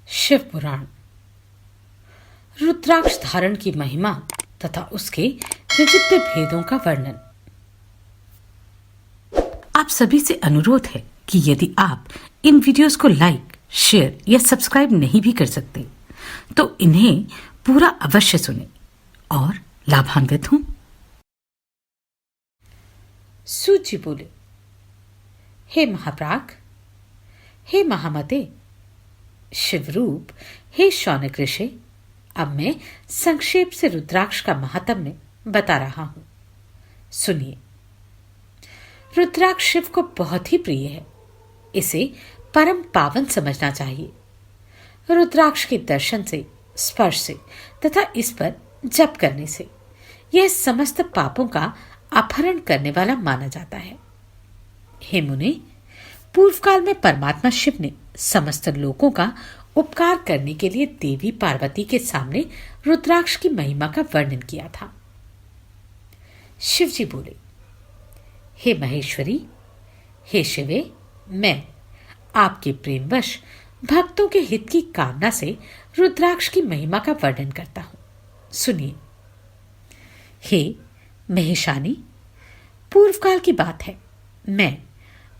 शिव पुराण। रुद्राक्ष धारण की महिमा तथा उसके विविध भेदों का वर्णन। आप सभी से अनुरोध है कि यदि आप इन वीडियोस को लाइक, शेयर या सब्सक्राइब नहीं भी कर सकते तो इन्हें पूरा अवश्य सुने और लाभान्वित हों। सूत जी बोले, हे महाप्राग, हे महामते, शिवरूप, हे शौनक ऋषि, अब मैं संक्षेप से रुद्राक्ष का महात्म्य बता रहा हूं। सुनिए। रुद्राक्ष शिव को बहुत ही प्रिय है। इसे परम पावन समझना चाहिए। रुद्राक्ष के दर्शन से, स्पर्श से तथा इस पर जप करने से यह समस्त पापों का अपहरण करने वाला माना जाता है। हे मुनि, पूर्व काल में परमात्मा शिव ने समस्त लोगों का उपकार करने के लिए देवी पार्वती के सामने रुद्राक्ष की महिमा का वर्णन किया था। शिव जी बोले, हे महेश्वरी, हे शिवे, मैं आपके प्रेमवश भक्तों के हित की कामना से रुद्राक्ष की महिमा का वर्णन करता हूं। सुनिए। हे महेशानी, पूर्व काल की बात है। मैं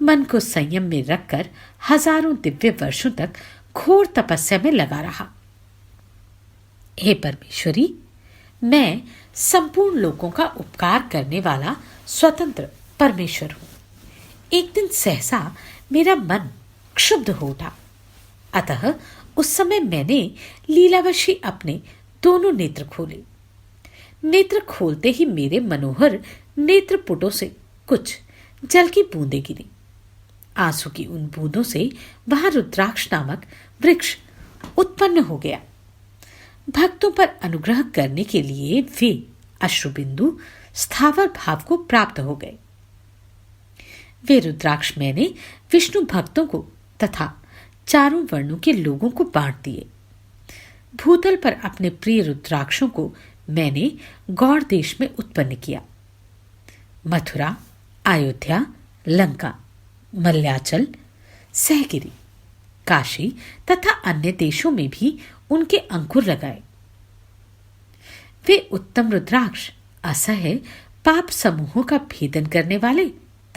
मन को संयम में रखकर हजारों दिव्य वर्षों तक घोर तपस्या में लगा रहा। हे परमेश्वरी, मैं संपूर्ण लोगों का उपकार करने वाला स्वतंत्र परमेश्वर हूं। एक दिन सहसा मेरा मन क्षुब्ध हो उठा। अतः उस समय मैंने लीलावशी अपने दोनों नेत्र खोले। नेत्र खोलते ही मेरे मनोहर नेत्रपुटों से कुछ जल की बूंदें गिरी। आंसू की उन बूंदों से वहां रुद्राक्ष नामक वृक्ष उत्पन्न हो गया। भक्तों पर अनुग्रह करने के लिए वे अश्रुबिंदु स्थावर भाव को प्राप्त हो गए। वे रुद्राक्ष मैंने विष्णु भक्तों को तथा चारों वर्णों के लोगों को बांट दिए। भूतल पर अपने प्रिय रुद्राक्षों को मैंने गौड़ देश में उत्पन्न किया। मथुरा, अयोध्या, लंका, मल्याचल, सहगिरी, काशी तथा अन्य देशों में भी उनके अंकुर लगाए। वे उत्तम रुद्राक्ष असह्य पाप समूहों का भेदन करने वाले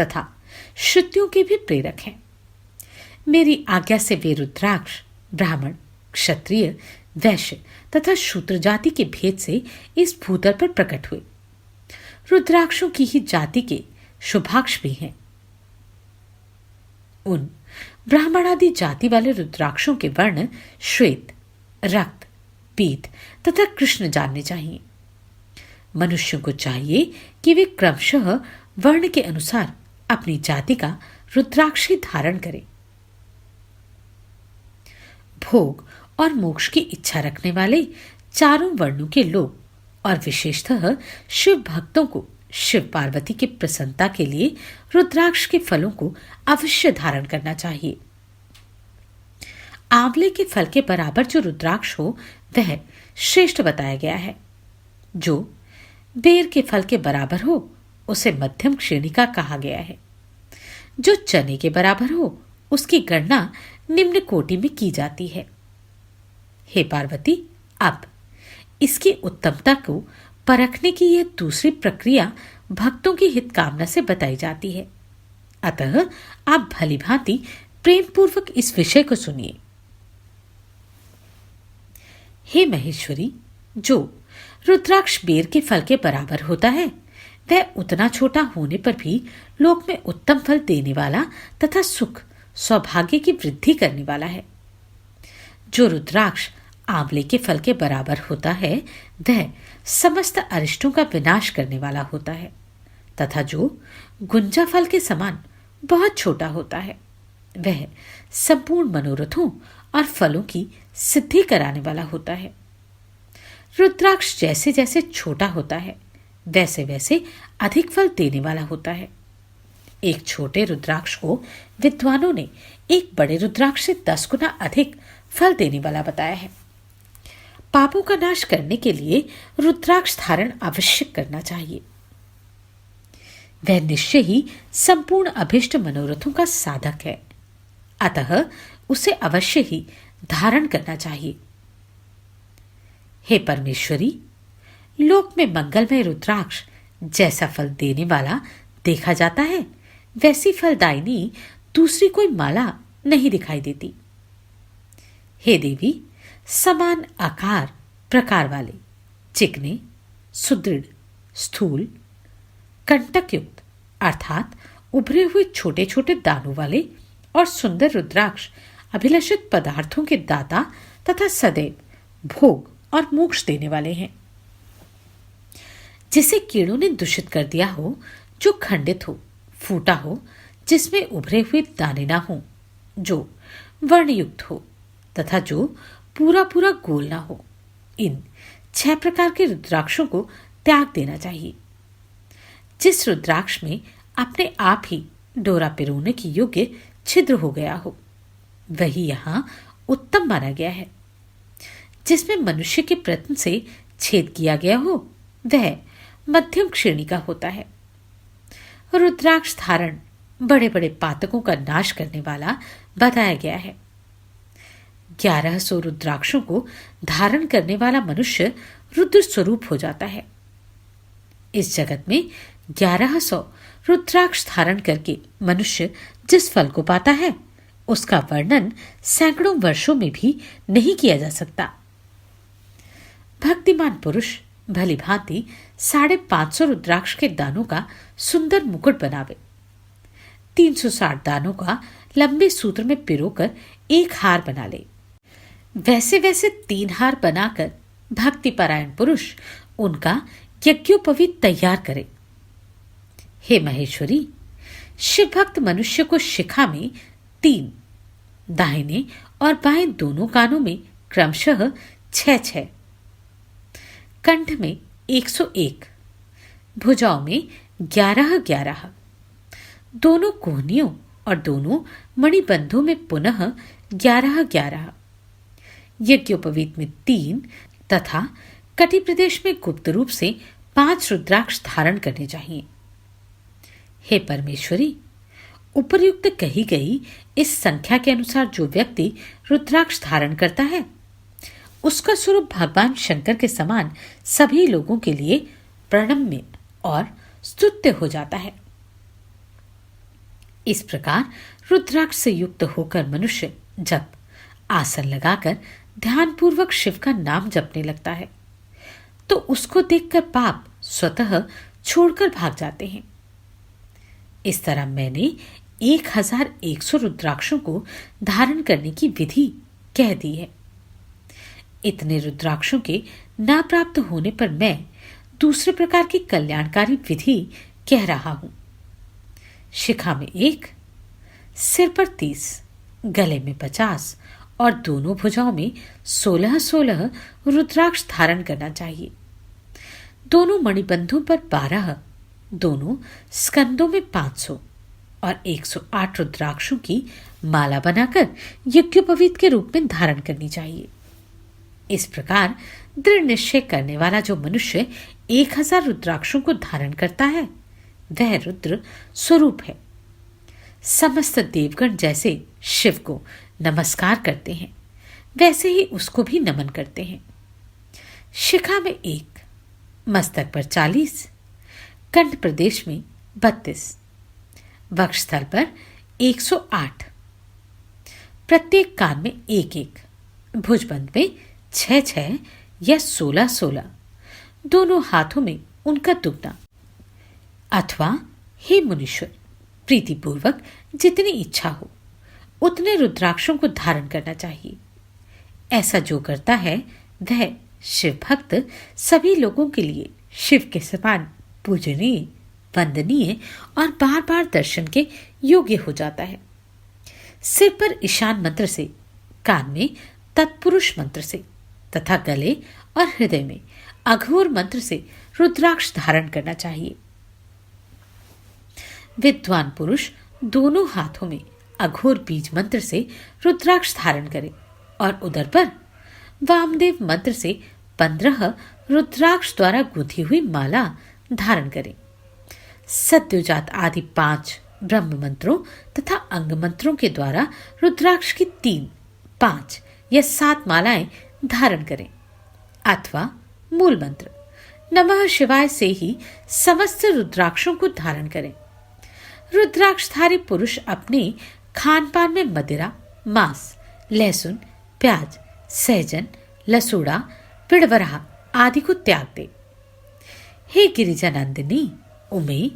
तथा श्रुतियों के भी प्रेरक हैं। मेरी आज्ञा से वे रुद्राक्ष ब्राह्मण, क्षत्रिय, वैश्य तथा शूद्र जाति के भेद से इस भूतल पर प्रकट हुए। रुद्राक्षों की ही जाति के शुभाक्ष भी हैं। उन ब्राह्मणादि जाति वाले रुद्राक्षों के वर्ण श्वेत, रक्त, पीत तथा कृष्ण जानने चाहिए। मनुष्यों को चाहिए कि वे क्रमशः वर्ण के अनुसार अपनी जाति का रुद्राक्ष ही धारण करें। भोग और मोक्ष की इच्छा रखने वाले चारों वर्णों के लोग और विशेषतः शिव भक्तों को शिव पार्वती की प्रसन्नता के लिए रुद्राक्ष के फलों को अवश्य धारण करना चाहिए। आंवले के फल के बराबर जो रुद्राक्ष हो वह श्रेष्ठ बताया गया है। जो बेर के फल के बराबर हो उसे मध्यम श्रेणी का कहा गया है। जो चने के बराबर हो उसकी गणना निम्न कोटि में की जाती है। हे पार्वती, अब इसकी उत्तमता को परखने की यह दूसरी प्रक्रिया भक्तों की हित कामना से बताई जाती है। अतः आप भलीभांति प्रेम पूर्वक इस विषय को सुनिए। हे महेश्वरी, जो रुद्राक्ष बेर के फल के बराबर होता है वह उतना छोटा होने पर भी लोक में उत्तम फल देने वाला तथा सुख सौभाग्य की वृद्धि करने वाला है। जो रुद्राक्ष आंवले के फल के बराबर होता है वह समस्त अरिष्टों का विनाश करने वाला होता है तथा जो गुंजा फल के समान बहुत छोटा होता है वह संपूर्ण मनोरथों और फलों की सिद्धि कराने वाला होता है। रुद्राक्ष जैसे जैसे छोटा होता है वैसे वैसे अधिक फल देने वाला होता है। एक छोटे रुद्राक्ष को विद्वानों ने एक बड़े रुद्राक्ष से 10 गुना अधिक फल देने वाला बताया है। पापों का नाश करने के लिए रुद्राक्ष धारण अवश्य करना चाहिए। वह निश्चय ही संपूर्ण अभिष्ट मनोरथों का साधक है। अतः उसे अवश्य ही धारण करना चाहिए। हे परमेश्वरी, लोक में मंगलमय रुद्राक्ष जैसा फल देने वाला देखा जाता है, वैसी फलदायिनी दूसरी कोई माला नहीं दिखाई देती। हे देवी, समान आकार प्रकार वाले, चिकने, सुदृढ़, स्थूल, कंटकयुक्त अर्थात उभरे हुए छोटे छोटे दानों वाले और सुंदर रुद्राक्ष अभिलषित पदार्थों के दाता तथा सदैव भोग और मोक्ष देने वाले हैं। जिसे कीड़ों ने दूषित कर दिया हो, जो खंडित हो, फूटा हो, जिसमें उभरे हुए दाने ना हो, जो वर्णयुक्त हो तथा जो पूरा पूरा गोल ना हो, इन 6 प्रकार के रुद्राक्षों को त्याग देना चाहिए। जिस रुद्राक्ष में अपने आप ही डोरा पिरोने की योग्य छिद्र हो गया हो, वही यहाँ उत्तम माना गया है। जिसमें मनुष्य के प्रत्न से छेद किया गया हो, वह मध्यम श्रेणी का होता है। रुद्राक्ष धारण बड़े बड़े पातकों का नाश करने वाला बताया गया है। 1100 रुद्राक्षों को धारण करने वाला मनुष्य रुद्र स्वरूप हो जाता है। इस जगत में 1100 रुद्राक्ष धारण करके मनुष्य जिस फल को पाता है, उसका वर्णन सैकड़ों वर्षों में भी नहीं किया जा सकता। भक्तिमान पुरुष भली भांति 550 रुद्राक्ष के दानों का सुंदर मुकुट बनावे, 360 दानों का लंबे सूत्र में पिरोकर एक हार बना ले। वैसे वैसे 3 हार बनाकर भक्तिपरायण पुरुष उनका यज्ञोपवीत तैयार करे। हे महेश्वरी, शिव भक्त मनुष्य को शिखा में 3, दाहिने और बाएं दोनों कानों में क्रमशः 6, कंठ में 101, भुजाओं में 11, दोनों कोहनियों और दोनों मणिबंधों में पुनः 11, यज्ञोपवीत में 3 तथा कटि प्रदेश में गुप्त रूप से 5 रुद्राक्ष धारण करने चाहिए। हे परमेश्वरी, उपर्युक्त कही गई इस संख्या के अनुसार जो व्यक्ति रुद्राक्ष धारण करता है, उसका स्वरूप भगवान शंकर के समान सभी लोगों के लिए प्रणम्य और स्तुत्य हो जाता है। इस प्रकार रुद्राक्ष से युक्त होकर मनुष्य जब आसन लगाकर ध्यानपूर्वक शिव का नाम जपने लगता है, तो उसको देखकर पाप स्वतः छोड़कर भाग जाते हैं। इस तरह मैंने 1100 रुद्राक्षों को धारण करने की विधि कह दी है। इतने रुद्राक्षों के न प्राप्त होने पर मैं दूसरे प्रकार की कल्याणकारी विधि कह रहा हूं। शिखा में 1, सिर पर 30, गले में 50 और दोनों भुजाओं में 16 रुद्राक्ष धारण करना चाहिए। दोनों मणिबंधों पर 12, दोनों स्कंदों में 500 और 108 रुद्राक्षों की माला बनाकर यज्ञोपवीत के रूप में धारण करनी चाहिए। इस प्रकार दृढ़ निश्चय करने वाला जो मनुष्य 1000 रुद्राक्षों को धारण करता है, वह रुद्र स्वरूप है। समस्त देवगण जैसे शिव को नमस्कार करते हैं, वैसे ही उसको भी नमन करते हैं। शिखा में 1, मस्तक पर 40, कंठ प्रदेश में 32, वक्षस्थल पर 108, प्रत्येक कान में 1, भुजबंद में 6 या 16, दोनों हाथों में उनका दुगना। अथवा हे मुनीश्वर, प्रीतिपूर्वक जितनी इच्छा हो उतने रुद्राक्षों को धारण करना चाहिए। ऐसा जो करता है वह शिव भक्त सभी लोगों के लिए शिव के समान पूजनीय, वंदनीय और बार बार दर्शन के योग्य हो जाता है। सिर पर ईशान मंत्र से, कान में तत्पुरुष मंत्र से तथा गले और हृदय में अघोर मंत्र से रुद्राक्ष धारण करना चाहिए। विद्वान पुरुष दोनों हाथों में अघोर बीज मंत्र से रुद्राक्ष धारण करे और उदर पर वामदेव मंत्र से 15 रुद्राक्ष द्वारा गुंथी हुई माला धारण करे। सद्योजात आदि 5 ब्रह्म मंत्रों तथा अंग मंत्रों के द्वारा रुद्राक्ष की 3, 5 या 7 मालाएं धारण करें अथवा मूल मंत्र नमः शिवाय से ही समस्त रुद्राक्षों को धारण करें। रुद्राक्षधारी पुरुष अपने खान पान में मदिरा, मांस, लहसुन, प्याज, सहजन, लसूड़ा, पिड़वरा आदि को त्याग दे। हे गिरिजा नंदिनी उमे,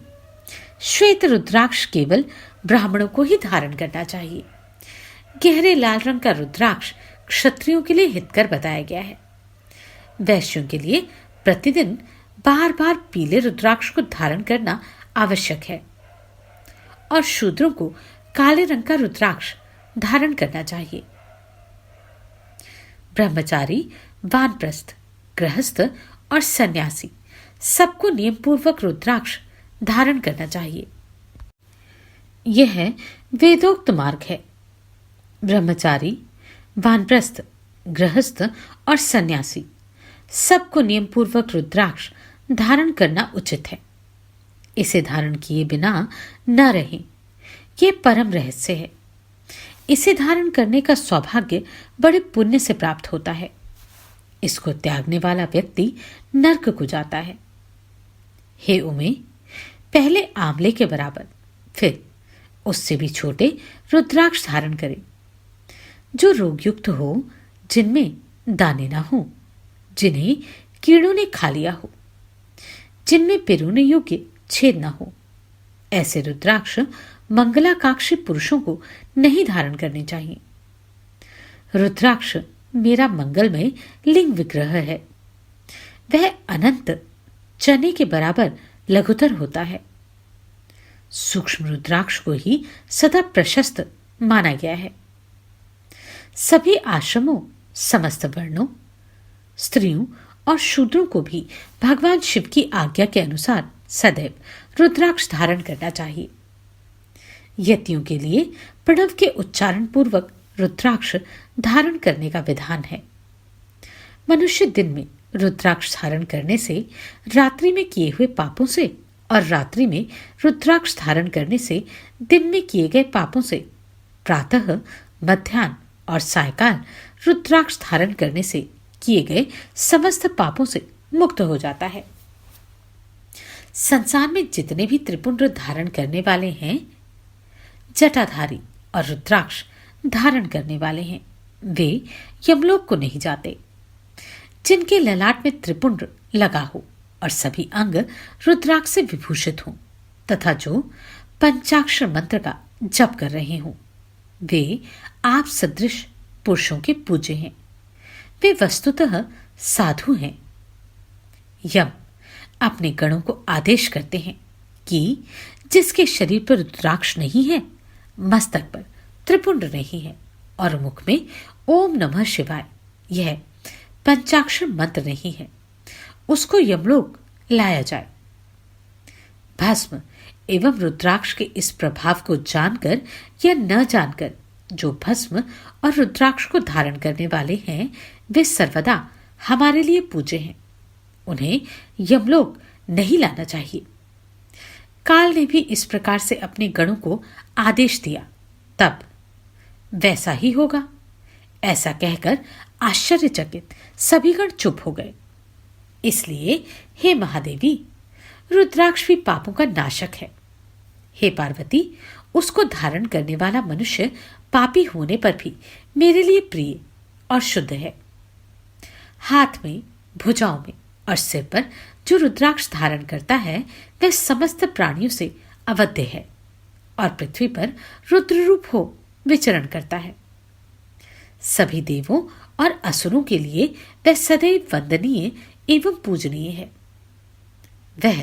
श्वेत रुद्राक्ष केवल ब्राह्मणों को ही धारण करना चाहिए। गहरे लाल रंग का रुद्राक्ष क्षत्रियों के लिए हितकर बताया गया है। वैश्यों के लिए प्रतिदिन बार बार पीले रुद्राक्ष को धारण करना आवश्यक है और शूद्रों को काले रंग का रुद्राक्ष धारण करना चाहिए। ब्रह्मचारी, वानप्रस्थ, गृहस्थ और सन्यासी सबको नियम पूर्वक रुद्राक्ष धारण करना चाहिए। यह वेदोक्त मार्ग है। ब्रह्मचारी, वानप्रस्थ, गृहस्थ और सन्यासी सबको नियम पूर्वक रुद्राक्ष धारण करना उचित है। इसे धारण किए बिना न रहें, यह परम रहस्य है। इसे धारण करने का सौभाग्य बड़े पुण्य से प्राप्त होता है। इसको त्यागने वाला व्यक्ति नरक को जाता है। हे उमे, पहले आंवले के बराबर, फिर उससे भी छोटे रुद्राक्ष धारण करें, जो रोगयुक्त हो, जिनमें दाने ना हो, जिन्हें कीड़ों ने खा लिया हो, जिनमें पिरोने योग्य छेद ना हो। ऐसे रुद्राक्ष मंगलाकांक्षी पुरुषों को नहीं धारण करने चाहिए। रुद्राक्ष मेरा मंगलमय लिंग विग्रह है। वह अनंत चने के बराबर लघुतर होता है। सूक्ष्म रुद्राक्ष को ही सदा प्रशस्त माना गया है। सभी आश्रमों, समस्त वर्णों, स्त्रियों और शूद्रों को भी भगवान शिव की आज्ञा के अनुसार सदैव रुद्राक्ष धारण करना चाहिए। यतियों के लिए प्रणव के उच्चारण पूर्वक रुद्राक्ष धारण करने का विधान है। मनुष्य दिन में रुद्राक्ष धारण करने से रात्रि में किए हुए पापों से और रात्रि में रुद्राक्ष धारण करने से दिन में किए गए पापों से, प्रातः, मध्याह्न और सायकाल रुद्राक्ष धारण करने से किए गए समस्त पापों से मुक्त हो जाता है। संसार में जितने भी त्रिपुंड धारण करने वाले हैं, जटाधारी और रुद्राक्ष धारण करने वाले हैं, वे यमलोक को नहीं जाते। जिनके ललाट में त्रिपुंड लगा हो और सभी अंग रुद्राक्ष से विभूषित हों तथा जो पंचाक्षर मंत्र का जप कर रहे हों, वे आप सदृश पुरुषों के पूज्य हैं। वे वस्तुतः साधु हैं। यम अपने गणों को आदेश करते हैं कि जिसके शरीर पर रुद्राक्ष नहीं है, मस्तक पर त्रिपुंड नहीं है और मुख में ओम नमः शिवाय यह पंचाक्षर मंत्र नहीं है, उसको यमलोक लाया जाए। भस्म एवं रुद्राक्ष के इस प्रभाव को जानकर या न जानकर जो भस्म और रुद्राक्ष को धारण करने वाले हैं, वे सर्वदा हमारे लिए पूज्य हैं। उन्हें यमलोक नहीं लाना चाहिए। काल ने भी इस प्रकार से अपने गणों को आदेश दिया, तब वैसा ही होगा। ऐसा कहकर आश्चर्यचकित सभी गण चुप हो गए। इसलिए हे महादेवी, रुद्राक्ष भी पापों का नाशक है। हे पार्वती, उसको धारण करने वाला मनुष्य पापी होने पर भी मेरे लिए प्रिय और शुद्ध है। हाथ में, भुजाओं में और सिर पर जो रुद्राक्ष धारण करता है, वह समस्त प्राणियों से अवध्य है और पृथ्वी पर रुद्र रूप हो विचरण करता है। सभी देवों और असुरों के लिए वह सदैव वंदनीय एवं पूजनीय है। वह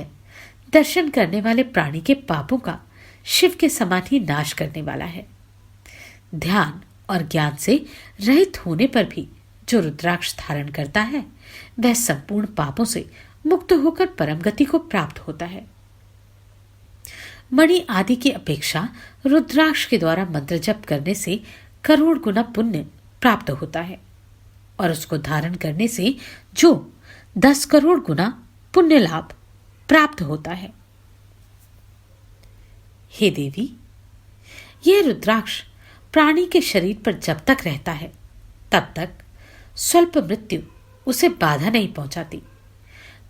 दर्शन करने वाले प्राणी के पापों का शिव के समान ही नाश करने वाला है। ध्यान और ज्ञान से रहित होने पर भी जो रुद्राक्ष धारण करता है, वह संपूर्ण पापों से मुक्त होकर परम गति को प्राप्त होता है। मणि आदि की अपेक्षा रुद्राक्ष के द्वारा मंत्र जप करने से करोड़ गुना पुण्य प्राप्त होता है और उसको धारण करने से जो 10 करोड़ गुना पुण्य लाभ प्राप्त होता है। हे देवी, यह रुद्राक्ष प्राणी के शरीर पर जब तक रहता है, तब तक स्वल्प मृत्यु उसे बाधा नहीं पहुंचाती।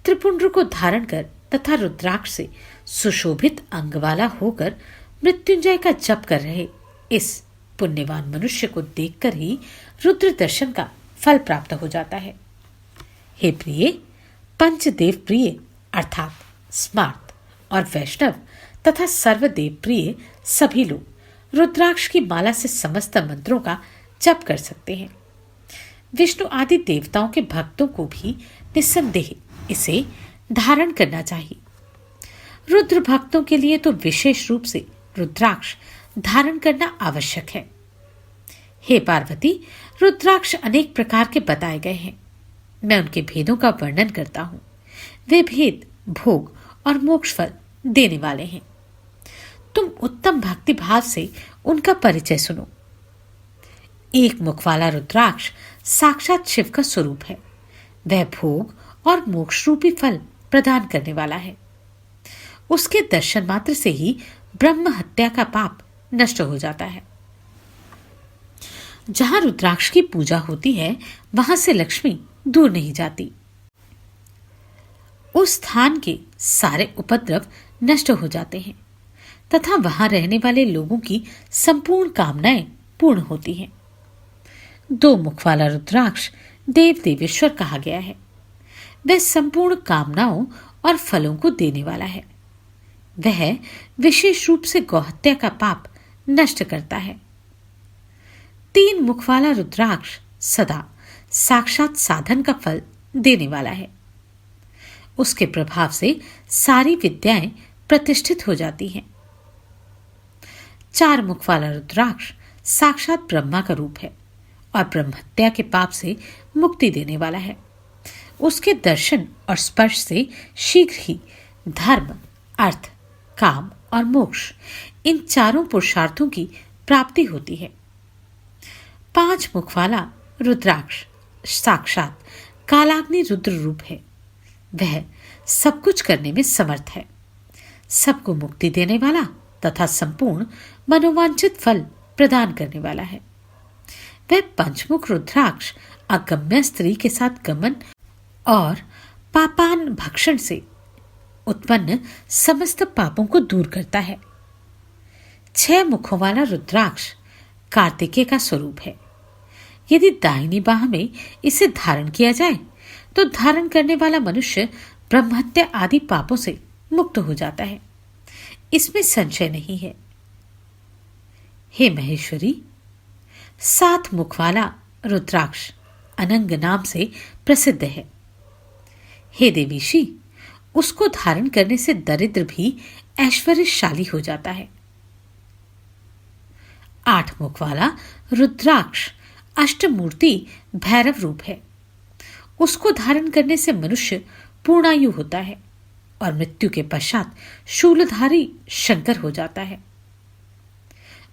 त्रिपुंड्र को धारण कर तथा रुद्राक्ष से सुशोभित अंग वाला होकर मृत्युंजय का जप कर रहे इस पुण्यवान मनुष्य को देखकर ही रुद्र दर्शन का फल प्राप्त हो जाता है। हे प्रिय, पंचदेव प्रिय अर्थात स्मार्त और वैष्णव तथा सर्वदेव प्रिय सभी लोग रुद्राक्ष की माला से समस्त मंत्रों का जप कर सकते हैं। विष्णु आदि देवताओं के भक्तों को भी निस्संदेह इसे धारण करना चाहिए। रुद्र भक्तों के लिए तो विशेष रूप से रुद्राक्ष धारण करना आवश्यक है। हे पार्वती, रुद्राक्ष अनेक प्रकार के बताए गए हैं। मैं उनके भेदों का वर्णन करता हूं। वे भेद भोग और मोक्ष फल देने वाले हैं। तुम उत्तम भक्ति भाव से उनका परिचय सुनो। एक मुख वाला रुद्राक्ष साक्षात शिव का स्वरूप है। वह भोग और मोक्ष रूपी फल प्रदान करने वाला है। उसके दर्शन मात्र से ही ब्रह्म हत्या का पाप नष्ट हो जाता है। जहां रुद्राक्ष की पूजा होती है वहां से लक्ष्मी दूर नहीं जाती। उस स्थान के सारे उपद्रव नष्ट हो जाते हैं तथा वहां रहने वाले लोगों की संपूर्ण कामनाएं पूर्ण होती हैं। दो मुख वाला रुद्राक्ष देव देवेश्वर कहा गया है। वह संपूर्ण कामनाओं और फलों को देने वाला है। वह विशेष रूप से गौहत्या का पाप नष्ट करता है। तीन मुख वाला रुद्राक्ष सदा साक्षात साधन का फल देने वाला है। उसके प्रभाव से सारी विद्याएं प्रतिष्ठित हो जाती हैं। चार मुख वाला रुद्राक्ष साक्षात ब्रह्मा का रूप है और ब्रह्महत्या के पाप से मुक्ति देने वाला है। उसके दर्शन और स्पर्श से शीघ्र ही धर्म, अर्थ, काम और मोक्ष इन चारों पुरुषार्थों की प्राप्ति होती है। पांच मुख वाला रुद्राक्ष साक्षात कालाग्नि रुद्र रूप है। वह सब कुछ करने में समर्थ है। सबको मुक्ति देने वाला तथा संपूर्ण मनोवांछित फल प्रदान करने वाला है। वह पंचमुख रुद्राक्ष अगम्य स्त्री के साथ गमन और पापान भक्षण से उत्पन्न समस्त पापों को दूर करता है। 6 मुखों वाला रुद्राक्ष कार्तिकेय का स्वरूप है। यदि दाहिनी बाह में इसे धारण किया जाए तो धारण करने वाला मनुष्य ब्रह्महत्या आदि पापों से मुक्त हो जाता है। इसमें संशय नहीं है। हे महेश्वरी, 7 मुख वाला रुद्राक्ष अनंग नाम से प्रसिद्ध है। हे देवीशी, उसको धारण करने से दरिद्र भी ऐश्वर्यशाली हो जाता है। 8 मुख वाला रुद्राक्ष अष्टमूर्ति भैरव रूप है। उसको धारण करने से मनुष्य पूर्णायु होता है और मृत्यु के पश्चात शूलधारी शंकर हो जाता है।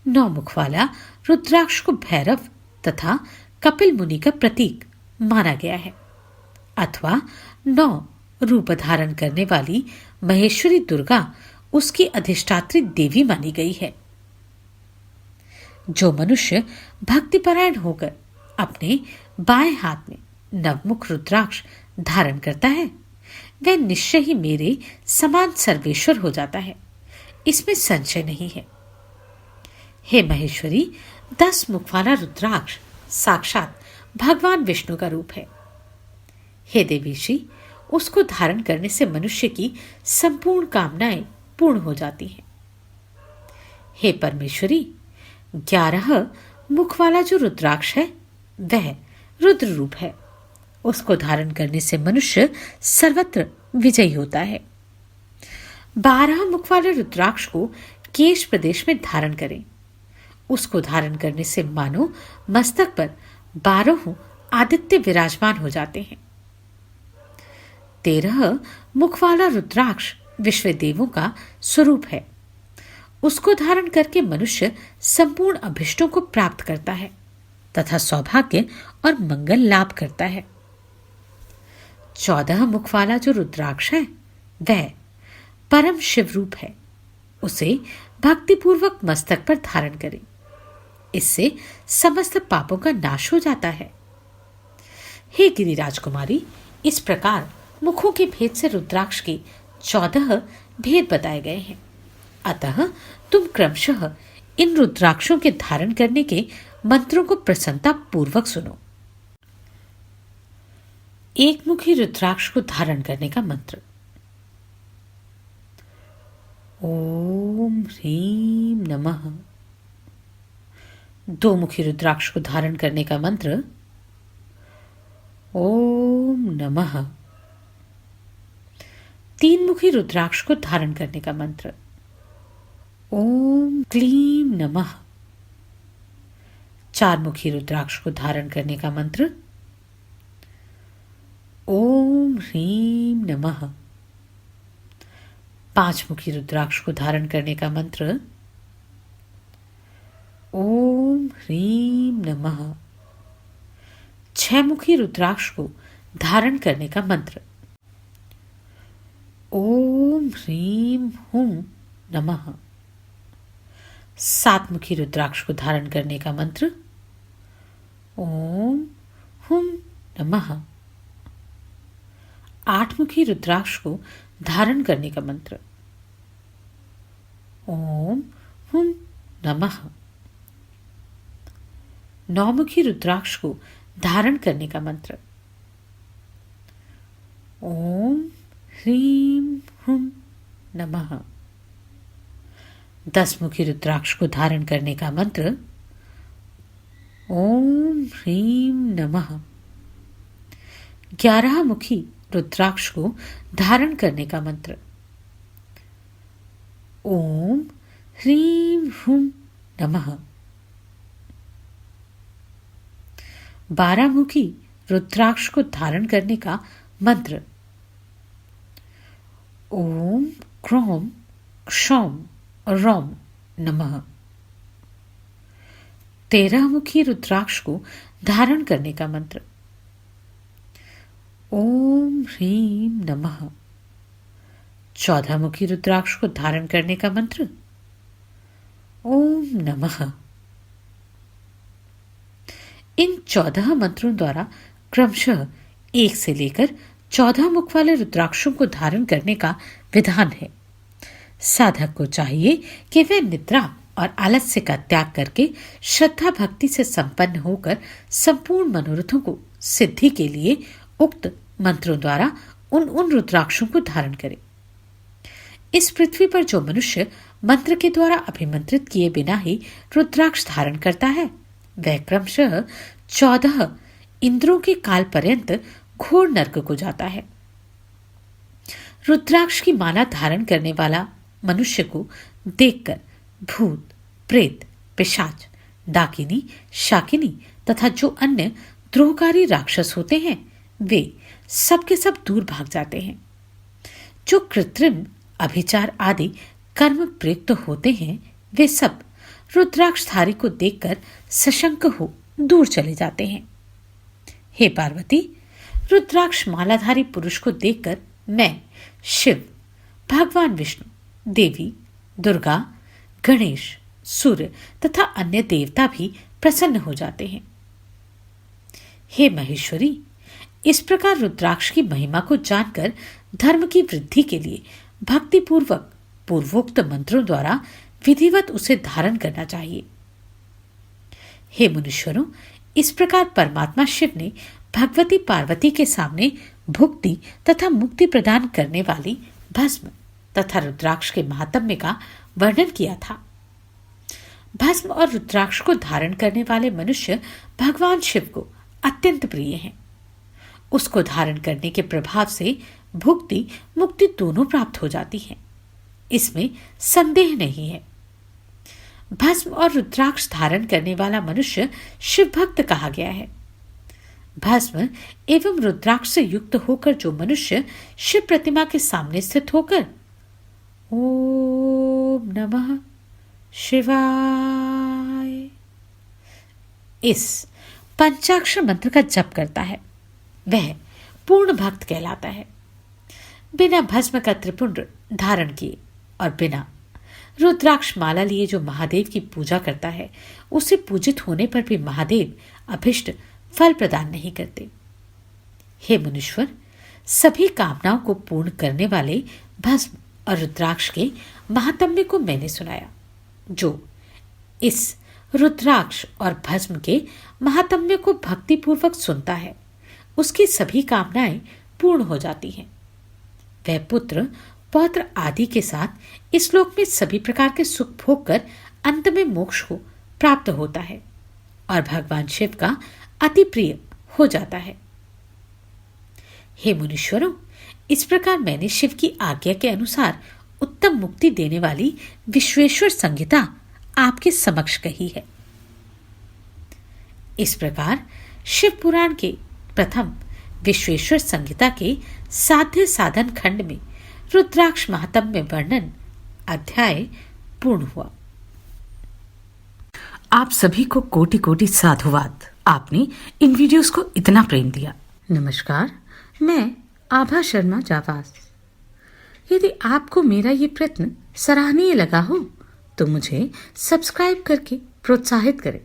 9 मुख वाला रुद्राक्ष को भैरव तथा कपिल मुनि का प्रतीक माना गया है अथवा 9 रूप धारण करने वाली महेश्वरी दुर्गा उसकी अधिष्ठात्री देवी मानी गई है। जो मनुष्य भक्तिपरायण होकर अपने बाएं हाथ में नवमुख रुद्राक्ष धारण करता है वह निश्चय ही मेरे समान सर्वेश्वर हो जाता है। इसमें संशय नहीं है। हे महेश्वरी, 10 मुख वाला रुद्राक्ष साक्षात भगवान विष्णु का रूप है। हे देवीशी, उसको धारण करने से मनुष्य की संपूर्ण कामनाएं पूर्ण हो जाती हैं। हे परमेश्वरी, 11 मुख वाला जो रुद्राक्ष है वह रुद्र रूप है। उसको धारण करने से मनुष्य सर्वत्र विजयी होता है। 12 मुख वाले रुद्राक्ष को केश प्रदेश में धारण करें। उसको धारण करने से मानो मस्तक पर 12 आदित्य विराजमान हो जाते हैं। 13 मुख वाला रुद्राक्ष विश्व देवों का स्वरूप है। उसको धारण करके मनुष्य संपूर्ण अभिष्टों को प्राप्त करता है तथा सौभाग्य और मंगल लाभ करता है। 14 मुख वाला जो रुद्राक्ष है वह परम शिव रूप है। उसे भक्तिपूर्वक मस्तक पर धारण करें। इससे समस्त पापों का नाश हो जाता है हे गिरिराज कुमारी, इस प्रकार मुखों के भेद से रुद्राक्ष के 14 भेद बताए गए हैं। अतः तुम क्रमशः इन रुद्राक्षों के धारण करने के मंत्रों को प्रसन्नता पूर्वक सुनो। एक मुखी रुद्राक्ष को धारण करने का मंत्र। ओम ह्रीम नमः। दो मुखी रुद्राक्ष को धारण करने का मंत्र। ओम नमः। तीन मुखी रुद्राक्ष को धारण करने का मंत्र। ओम क्लीम नमः। चार मुखी रुद्राक्ष को धारण करने का मंत्र। ओम ह्रीम नमः। पांच मुखी रुद्राक्ष को धारण करने का मंत्र। ओम ह्रीम नमः। छह मुखी रुद्राक्ष को धारण करने का मंत्र। ओम ह्रीम हुम नमः। सात मुखी रुद्राक्ष को धारण करने का मंत्र। ओम हुम नमः। आठ मुखी रुद्राक्ष को धारण करने का मंत्र। ओम हुम नमः। नौ मुखी रुद्राक्ष को धारण करने का मंत्र। ओम ह्रीम हुम नमः। 10 मुखी रुद्राक्ष को धारण करने का मंत्र। ओम ह्रीम नमः। 11 मुखी रुद्राक्ष को धारण करने का मंत्र। ओम ह्रीम हुम नमः। 12 मुखी रुद्राक्ष को धारण करने का मंत्र। ओम क्रोम क्षौम रोम नमः। 13 मुखी रुद्राक्ष को धारण करने का मंत्र। ओम ह्रीम नमः। 14 मुखी रुद्राक्ष को धारण करने का मंत्र। ओम नमः। इन 14 मंत्रों द्वारा क्रमशः 1 से लेकर 14 मुख वाले रुद्राक्षों को धारण करने का विधान है। साधक को चाहिए कि वह निद्रा और आलस्य का त्याग करके श्रद्धा भक्ति से संपन्न होकर संपूर्ण मनोरथों को सिद्धि के लिए उक्त मंत्रों द्वारा उन रुद्राक्षों को धारण करे। इस पृथ्वी पर जो मनुष्य मंत्र के द्वारा अभिमंत्रित किए बिना ही रुद्राक्ष धारण करता है, वह क्रमशः 14 इंद्रों के काल पर्यंत घोर नरक को जाता है। रुद्राक्ष की माला धारण करने वाला मनुष्य को देखकर भूत, प्रेत, पिशाच, डाकिनी, शाकिनी तथा जो अन्य द्रोहकारी राक्षस होते हैं, वे सब के सब दूर भाग जाते हैं। जो कृत्रिम अभिचार आदि कर्म प्रयुक्त होते हैं, वे सब रुद्राक्षधारी को देखकर सशंक हो दूर चले जाते हैं। हे पार्वती, रुद्राक्ष मालाधारी पुरुष को देखकर मैं, शिव, भगवान विष्णु, देवी, दुर्गा, गणेश, सूर्य तथा अन्य देवता भी प्रसन्न हो जाते हैं। हे महेश्वरी, इस प्रकार रुद्राक्ष की महिमा को जानकर धर्म की वृद्धि के लिए भक्ति पूर्वक पूर्वोक्त मंत्रों द्वारा विधिवत उसे धारण करना चाहिए। हे मुनीश्वरों, इस प्रकार परमात्मा शिव ने भगवती पार्वती के सामने भुक्ति तथा मुक्ति प्रदान करने वाली भस्म तथा रुद्राक्ष के महात्म्य का वर्णन किया था। भस्म और रुद्राक्ष को धारण करने वाले मनुष्य भगवान शिव को अत्यंत प्रिय हैं। उसको धारण करने के प्रभाव से भुक्ति मुक्ति दोनों प्राप्त हो जाती है, इसमें संदेह नहीं है। भस्म और रुद्राक्ष धारण करने वाला मनुष्य शिव भक्त कहा गया है। भस्म एवं रुद्राक्ष से युक्त होकर जो मनुष्य शिव प्रतिमा के सामने स्थित होकर ओम नमः शिवाय इस पंचाक्षर मंत्र का जप करता है, वह पूर्ण भक्त कहलाता है। बिना भस्म का त्रिपुंड धारण किए और बिना रुद्राक्ष माला लिए जो महादेव की पूजा करता है, उसे पूजित होने पर भी महादेव अभिष्ट फल प्रदान नहीं करते। हे मुनीश्वर, सभी कामनाओं को पूर्ण करने वाले भस्म और रुद्राक्ष के महात्म्य को मैंने सुनाया। जो इस रुद्राक्ष और भस्म के महात्म्य को भक्तिपूर्वक सुनता है, उसकी सभी कामनाएं पूर्ण हो जाती हैं। वह पुत्र, पौत्र आदि के साथ इस लोक में सभी प्रकार के सुख भोग कर अंत में मोक्ष को प्राप्त होता है और भगवान शिव का अति प्रिय हो जाता है। हे मुनीश्वरों, इस प्रकार मैंने शिव की आज्ञा के अनुसार उत्तम मुक्ति देने वाली विश्वेश्वर संहिता आपके समक्ष कही है। इस प्रकार शिव पुराण के प्रथम विश्वेश्वर संहिता के साध्य साधन खंड में रुद्राक्ष महात्म्य वर्णन अध्याय पूर्ण हुआ। आप सभी को कोटि कोटि साधुवाद। आपने इन वीडियोस को इतना प्रेम दिया। नमस्कार, मैं आभा शर्मा जावास। यदि आपको मेरा ये प्रयत्न सराहनीय लगा हो तो मुझे सब्सक्राइब करके प्रोत्साहित करें